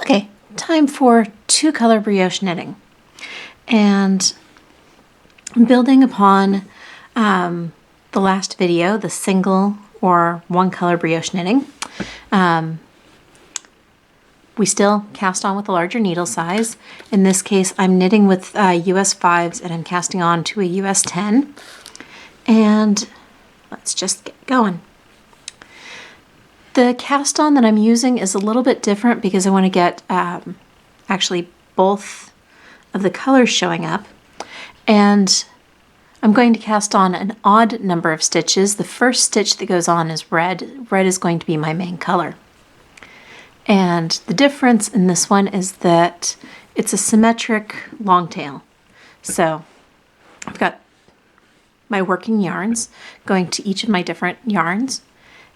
Okay, time for two-color brioche knitting. And building upon the last video, the single or one-color brioche knitting, we still cast on with a larger needle size. In this case, I'm knitting with US 5s and I'm casting on to a US 10. And let's just get going. The cast on that I'm using is a little bit different because I want to get actually both of the colors showing up. And I'm going to cast on an odd number of stitches. The first stitch that goes on is red. Red is going to be my main color. And the difference in this one is that it's a symmetric long tail. So I've got my working yarns going to each of my different yarns.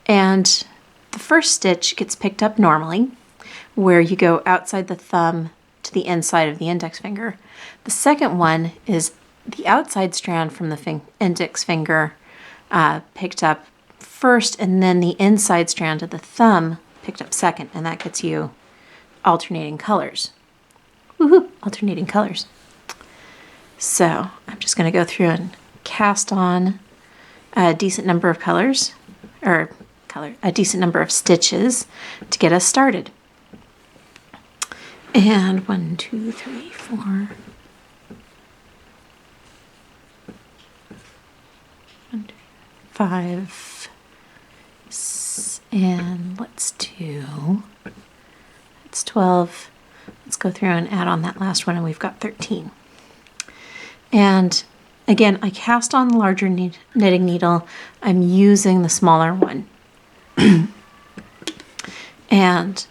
And the first stitch gets picked up normally, where you go outside the thumb to the inside of the index finger. The second one is the outside strand from the index finger picked up first, and then the inside strand of the thumb picked up second, and that gets you alternating colors. Woohoo! Alternating colors. So I'm just going to go through and cast on a decent number of colors, or a decent number of stitches to get us started. And 1, 2, 3, 4. 1, 2, 5. And let's do, it's 12. Let's go through and add on that last one, and we've got 13. And again, I cast on the larger knitting needle. I'm using the smaller one. And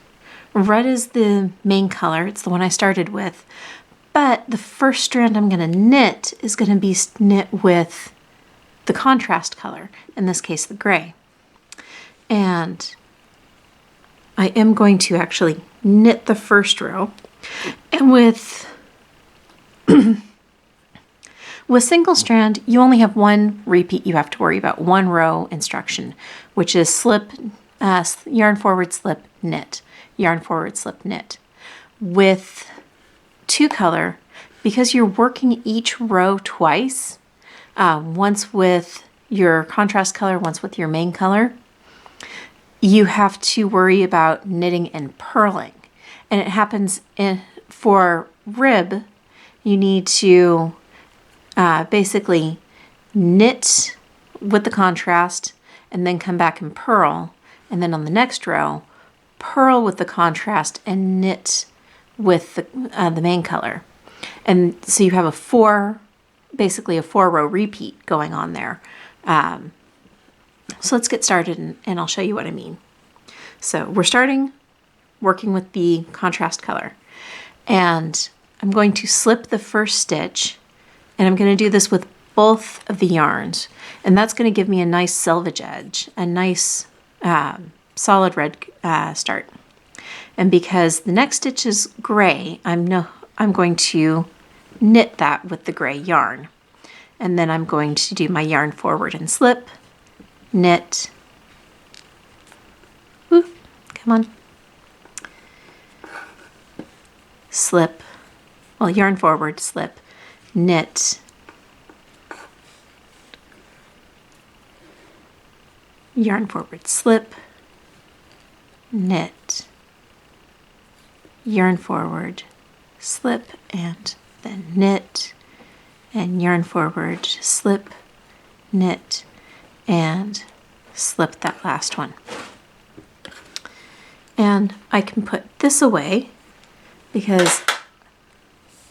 red is the main color. It's the one I started with. But the first strand I'm going to knit is going to be knit with the contrast color, in this case the gray. And I am going to actually knit the first row. And with single strand, you only have one repeat you have to worry about, one row instruction, which is slip, yarn forward, slip, knit, yarn forward, slip, knit. With two color, because you're working each row twice, once with your contrast color, once with your main color, you have to worry about knitting and purling. And it happens for rib, you need to basically knit with the contrast and then come back and purl. And then on the next row, purl with the contrast and knit with the main color. And so you have basically a 4-row repeat going on there. So let's get started and I'll show you what I mean. So we're starting working with the contrast color. And I'm going to slip the first stitch, and I'm going to do this with both of the yarns. And that's going to give me a nice selvage edge, a nice solid red start. And because the next stitch is gray, I'm going to knit that with the gray yarn. And then I'm going to do my yarn forward and slip, knit, woo, come on, slip, well, yarn forward, slip, knit, yarn forward, slip, knit, yarn forward, slip, and then knit, and yarn forward, slip, knit, and slip that last one. And I can put this away because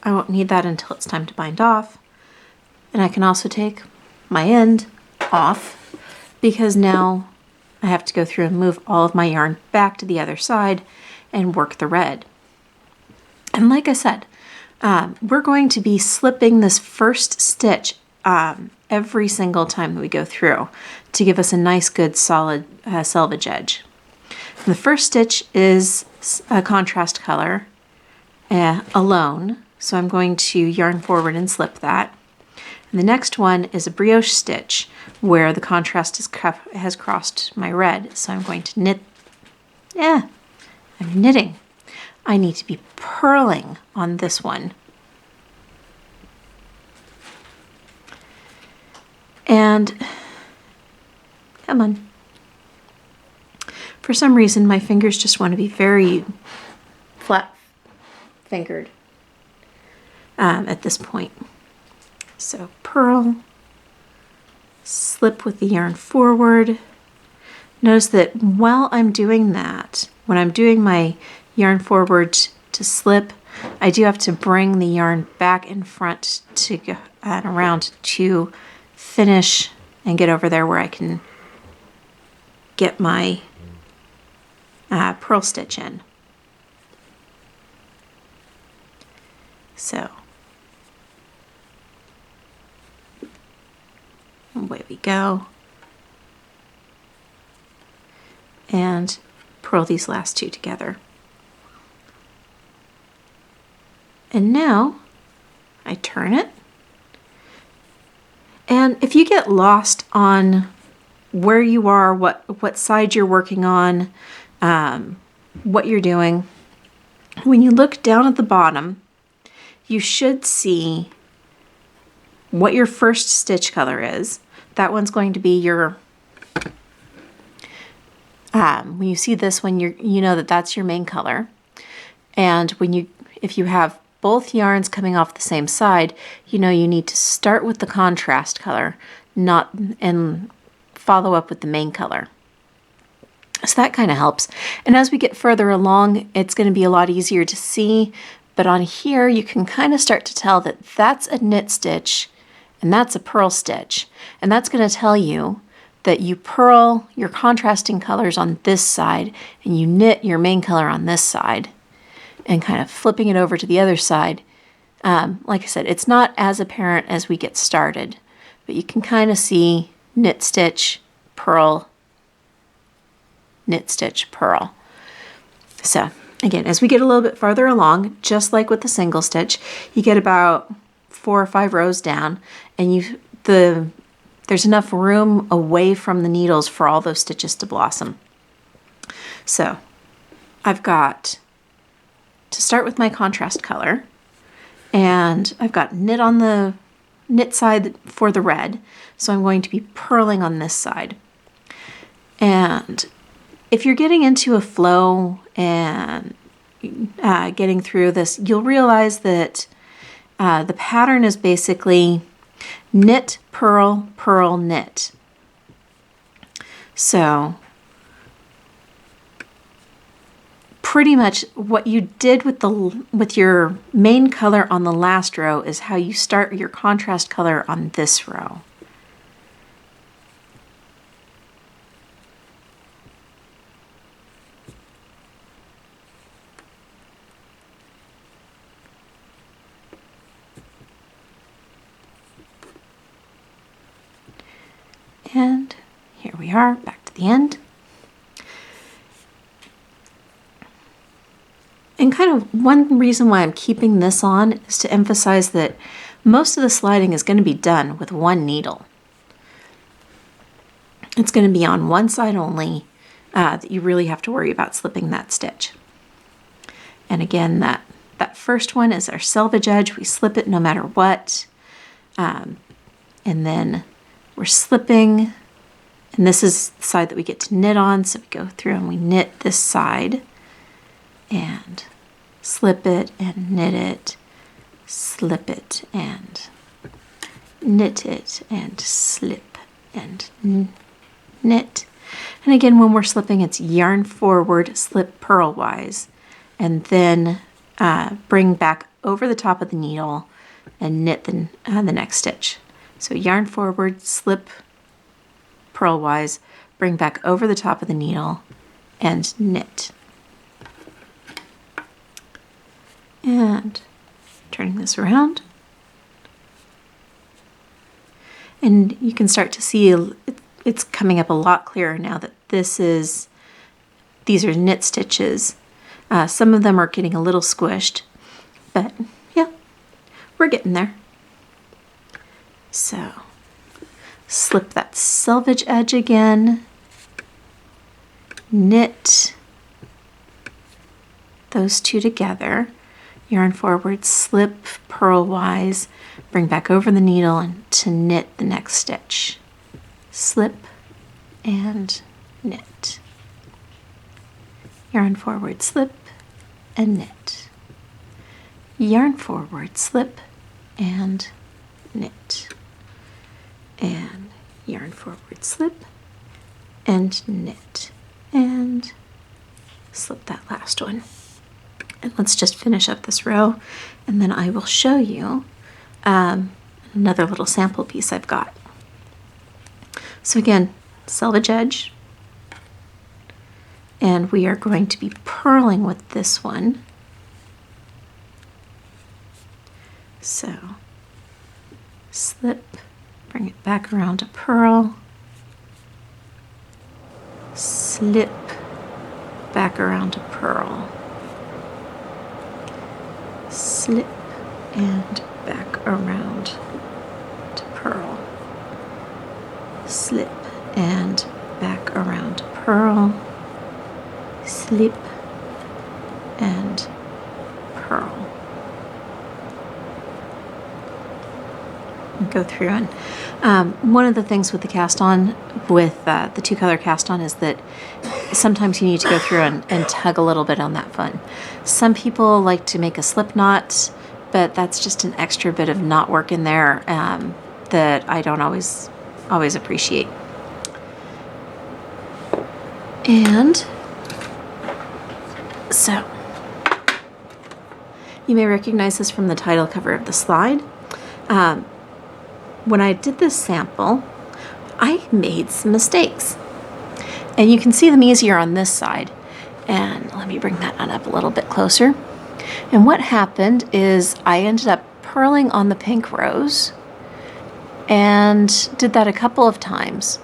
I won't need that until it's time to bind off. And I can also take my end off because now I have to go through and move all of my yarn back to the other side and work the red. And like I said, we're going to be slipping this first stitch every single time that we go through to give us a nice, good, solid selvage edge. The first stitch is a contrast color alone, so I'm going to yarn forward and slip that. And the next one is a brioche stitch where the contrast has crossed my red, so I'm going to knit. I'm knitting. I need to be purling on this one. And come on. For some reason, my fingers just want to be very flat fingered at this point. So purl, slip with the yarn forward. Notice that while I'm doing that, when I'm doing my yarn forward to slip, I do have to bring the yarn back in front to go and around to finish and get over there where I can get my purl stitch in. So away we go. And purl these last two together. And now I turn it. And if you get lost on where you are, what side you're working on, what you're doing, when you look down at the bottom, you should see what your first stitch color is. That one's going to be your, when you see this one, you know that that's your main color. And if you have both yarns coming off the same side, you know you need to start with the contrast color, and follow up with the main color. So that kind of helps. And as we get further along, it's going to be a lot easier to see. But on here, you can kind of start to tell that that's a knit stitch and that's a purl stitch. And that's going to tell you that you purl your contrasting colors on this side and you knit your main color on this side, and kind of flipping it over to the other side. Like I said, it's not as apparent as we get started, but you can kind of see knit stitch, purl, knit stitch, purl. So again, as we get a little bit farther along, just like with the single stitch, you get about 4 or 5 rows down, and there's enough room away from the needles for all those stitches to blossom. So I've got to start with my contrast color, and I've got knit on the knit side for the red, so I'm going to be purling on this side. And if you're getting into a flow and getting through this, you'll realize that the pattern is basically knit, purl, purl, knit. So pretty much what you did with your main color on the last row is how you start your contrast color on this row. And here we are, back to the end. And kind of one reason why I'm keeping this on is to emphasize that most of the sliding is going to be done with one needle. It's going to be on one side only that you really have to worry about slipping that stitch. And again, that first one is our selvage edge. We slip it no matter what. And then we're slipping, and this is the side that we get to knit on, so we go through and we knit this side and slip it and knit it, slip it and knit it and slip and knit. And again, when we're slipping, it's yarn forward, slip purlwise, and then bring back over the top of the needle and knit the next stitch. So yarn forward, slip purlwise, bring back over the top of the needle and knit. And turning this around. And you can start to see it's coming up a lot clearer now that these are knit stitches. Some of them are getting a little squished, but yeah, we're getting there. So slip that selvage edge again, knit those two together, yarn forward, slip purlwise, bring back over the needle and to knit the next stitch. Slip and knit. Yarn forward, slip and knit. Yarn forward, slip and knit. And yarn forward, slip and knit. And slip that last one. And let's just finish up this row, and then I will show you another little sample piece I've got. So again, selvage edge, and we are going to be purling with this one. So slip, bring it back around to purl, slip, back around to purl, slip and back around to purl, slip and back around to purl, slip and purl. And go through, and one of the things with the cast on, with the two color cast on, is that sometimes you need to go through and tug a little bit on that fun. Some people like to make a slip knot, but that's just an extra bit of knot work in there that I don't always appreciate. And so you may recognize this from the title cover of the slide. When I did this sample, I made some mistakes. And you can see them easier on this side. And let me bring that on up a little bit closer. And what happened is I ended up purling on the pink rows and did that a couple of times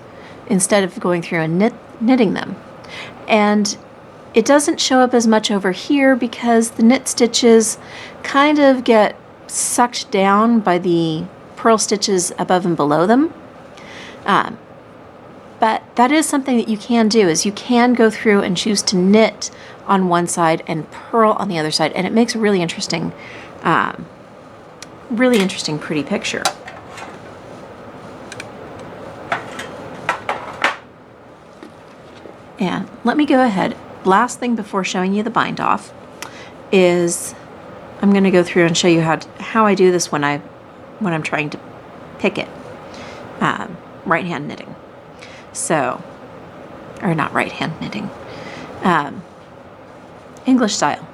instead of going through and knitting them. And it doesn't show up as much over here because the knit stitches kind of get sucked down by the purl stitches above and below them. But that is something that you can do, is you can go through and choose to knit on one side and purl on the other side, and it makes a really interesting, pretty picture. And let me go ahead. Last thing before showing you the bind off is I'm going to go through and show you how I do this when I'm trying to pick it, right hand knitting. So, or not right hand knitting, English style.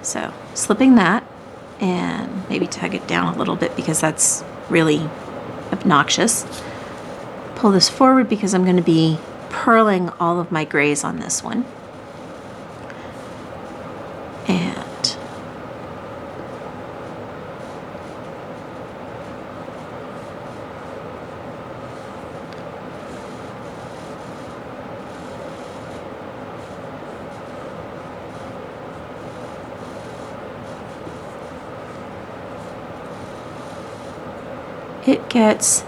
So slipping that and maybe tug it down a little bit because that's really obnoxious. Pull this forward because I'm going to be purling all of my grays on this one. And it gets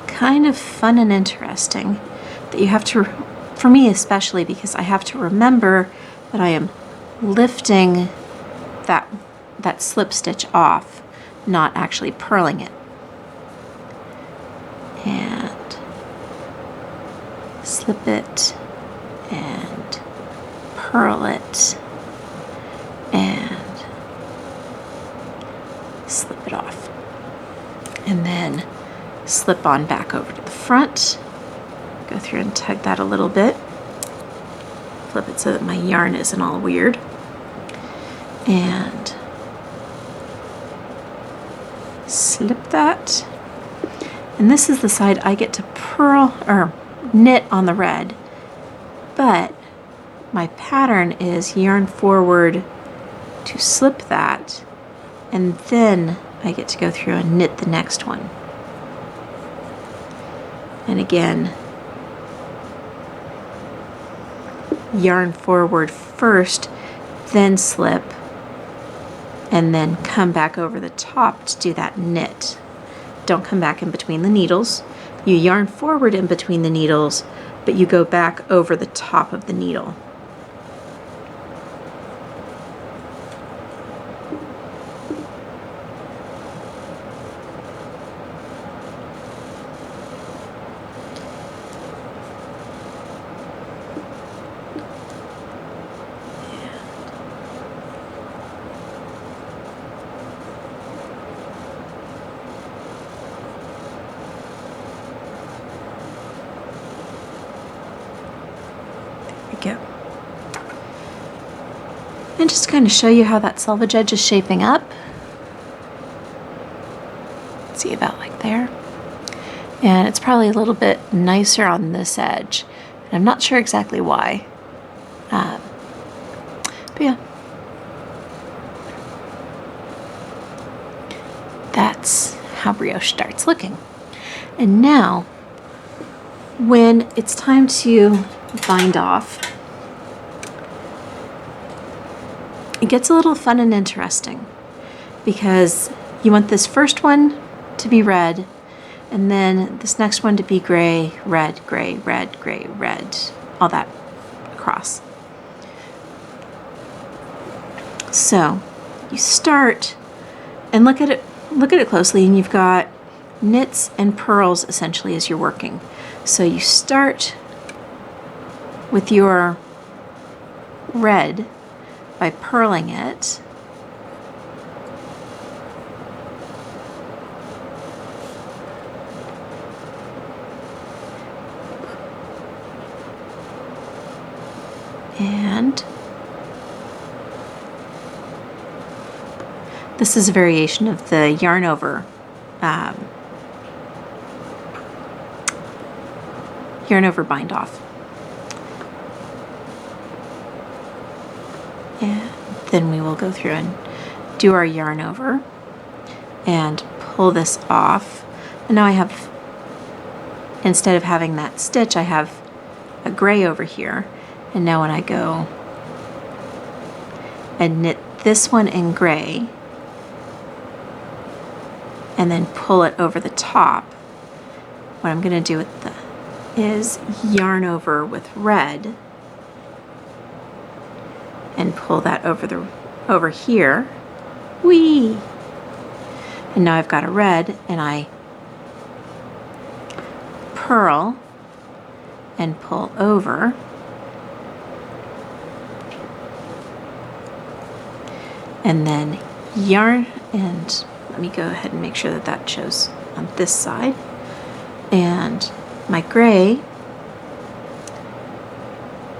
kind of fun and interesting that you have to, for me especially, because I have to remember that I am lifting that slip stitch off, not actually purling it. And slip it and purl it and slip it off. And then slip on back over to the front, go through and tug that a little bit, flip it so that my yarn isn't all weird, and slip that. And this is the side I get to purl or knit on the red, but my pattern is yarn forward to slip that, and then I get to go through and knit the next one. And again, yarn forward first, then slip, and then come back over the top to do that knit. Don't come back in between the needles. You yarn forward in between the needles, but you go back over the top of the needle. And just to kind of show you how that selvage edge is shaping up. See about like there. And it's probably a little bit nicer on this edge. And I'm not sure exactly why. But yeah. That's how brioche starts looking. And now, when it's time to bind off, it gets a little fun and interesting because you want this first one to be red, and then this next one to be gray, red, all that across. So you start and look at it closely, and you've got knits and purls essentially as you're working. So you start with your red by purling it. And this is a variation of the yarn over bind off. And then we will go through and do our yarn over and pull this off. And now I have, instead of having that stitch, I have a gray over here. And now when I go and knit this one in gray and then pull it over the top, what I'm going to do with is yarn over with red and pull that over here. Whee! And now I've got a red, and I purl and pull over. And then yarn, and let me go ahead and make sure that that shows on this side. And my gray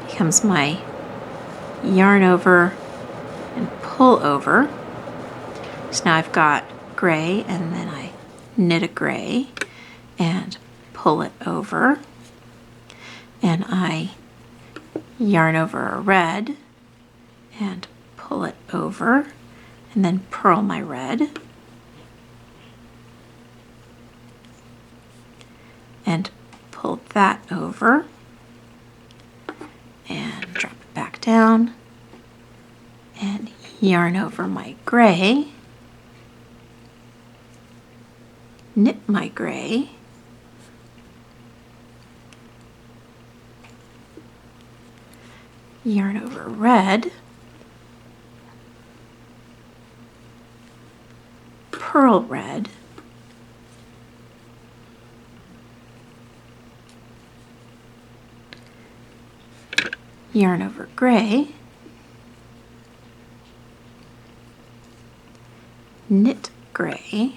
becomes my yarn over and pull over. So now I've got gray, and then I knit a gray and pull it over, and I yarn over a red and pull it over, and then purl my red and pull that over and drop it back down and yarn over my gray, knit my gray, yarn over red, purl red, yarn over gray, knit gray,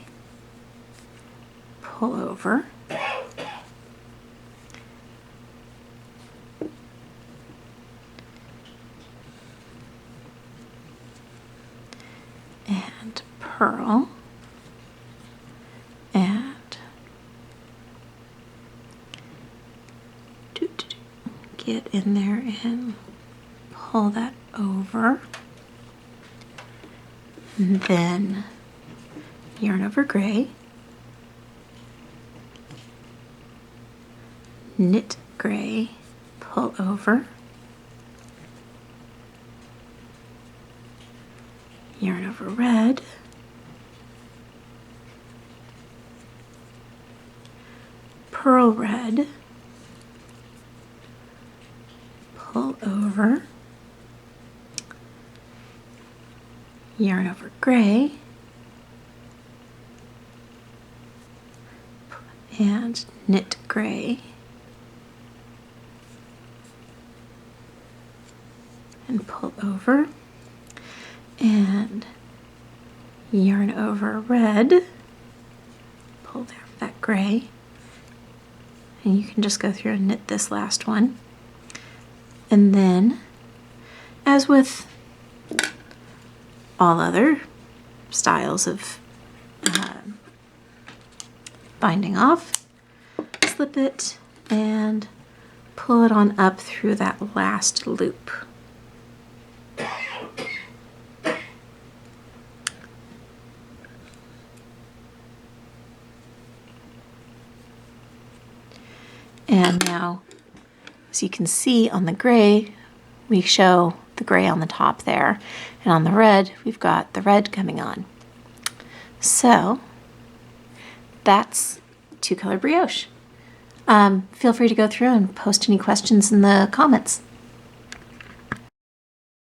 pull over, and purl, and get in there and pull that over, and then yarn over gray, knit gray, pull over, yarn over red, purl red, pull over, yarn over gray, and knit gray, and pull over, and yarn over red, pull down that gray, and you can just go through and knit this last one. And then, as with all other styles of binding off. Slip it and pull it on up through that last loop. And now, as you can see on the gray, we show the gray on the top there. And on the red, we've got the red coming on. So that's two-color brioche. Feel free to go through and post any questions in the comments.